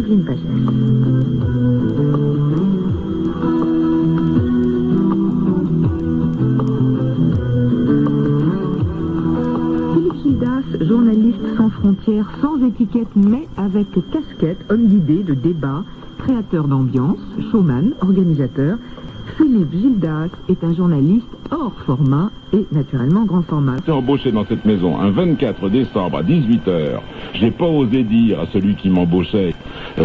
Evelyne Pagès. Philippe Gildas, journaliste sans frontières, sans étiquette, mais avec casquette, homme d'idées, de débat, créateur d'ambiance, showman, organisateur. Philippe Gildas est un journaliste hors format et naturellement grand format. J'étais embauché dans cette maison un 24 décembre à 18h. J'ai pas osé dire à celui qui m'embauchait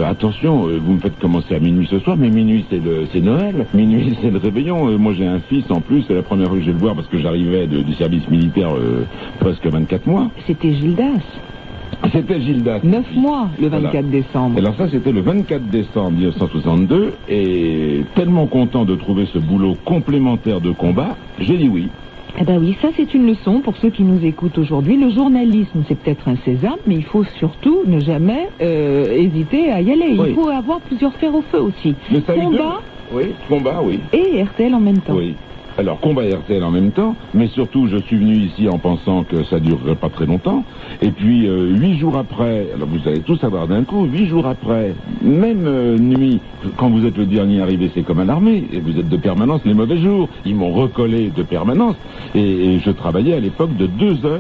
attention, vous me faites commencer à minuit ce soir, mais minuit c'est Noël, minuit c'est le réveillon. Moi j'ai un fils en plus, c'est la première fois que je vais le voir parce que j'arrivais du service militaire presque 24 mois. C'était Gildas. C'était Gildas. 9 mois, le 24 voilà. décembre. Alors ça, c'était le 24 décembre 1962, et tellement content de trouver ce boulot complémentaire de combat, j'ai dit oui. Eh ben oui, ça c'est une leçon pour ceux qui nous écoutent aujourd'hui. Le journalisme, c'est peut-être un sésame, mais il faut surtout ne jamais hésiter à y aller. Oui. Il faut avoir plusieurs fers au feu aussi. Mais ça a eu Combat oui, combat, oui. et RTL en même temps. Oui. Alors, combat et RTL en même temps, mais surtout, je suis venu ici en pensant que ça durerait pas très longtemps. Et puis, 8 jours après, alors vous allez tout savoir d'un coup, 8 jours après, même nuit, quand vous êtes le dernier arrivé, c'est comme à l'armée, et vous êtes de permanence les mauvais jours. Ils m'ont recollé de permanence, et je travaillais à l'époque de 2h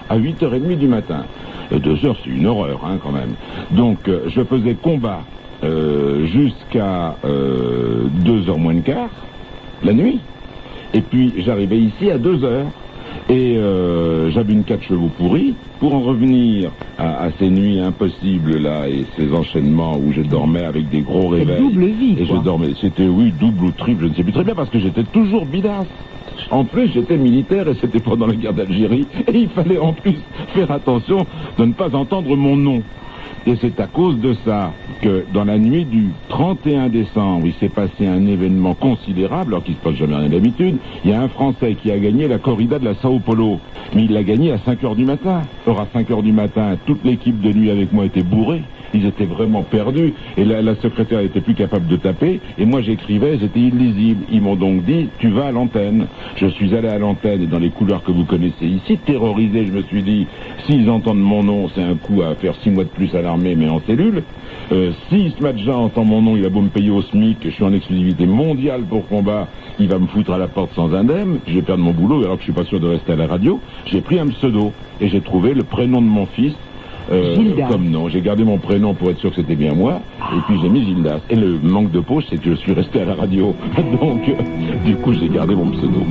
à 8h30 du matin. 2 heures, c'est une horreur, hein, quand même. Donc, je faisais combat jusqu'à 2h moins le quart, la nuit. Et puis j'arrivais ici à 2h et j'avais une 4 chevaux pourris pour en revenir à ces nuits impossibles là et ces enchaînements où je dormais avec des gros réveils. Double vie, et quoi. je dormais, c'était oui double ou triple, je ne sais plus très bien parce que j'étais toujours bidasse. En plus, j'étais militaire et c'était pendant la guerre d'Algérie et il fallait en plus faire attention de ne pas entendre mon nom. Et c'est à cause de ça que dans la nuit du 31 décembre, il s'est passé un événement considérable, alors qu'il se passe jamais rien d'habitude. Il y a un Français qui a gagné la corrida de la Sao Paulo, mais il l'a gagné à 5h du matin. Or à 5h du matin, toute l'équipe de nuit avec moi était bourrée. Ils étaient vraiment perdus et la secrétaire n'était plus capable de taper et moi j'écrivais, j'étais illisible. Ils m'ont donc dit, tu vas à l'antenne. Je suis allé à l'antenne et dans les couloirs que vous connaissez ici, terrorisé, je me suis dit, s'ils entendent mon nom, c'est un coup à faire 6 mois de plus à l'armée mais en cellule. Si Ismadja entend mon nom, il a beau me payer au SMIC, je suis en exclusivité mondiale pour combat, il va me foutre à la porte sans indemne, je vais perdre mon boulot alors que je suis pas sûr de rester à la radio. J'ai pris un pseudo et j'ai trouvé le prénom de mon fils. Comme nom, j'ai gardé mon prénom pour être sûr que c'était bien moi, et puis j'ai mis Gildas. Et le manque de poche, c'est que je suis resté à la radio, donc du coup j'ai gardé mon pseudo.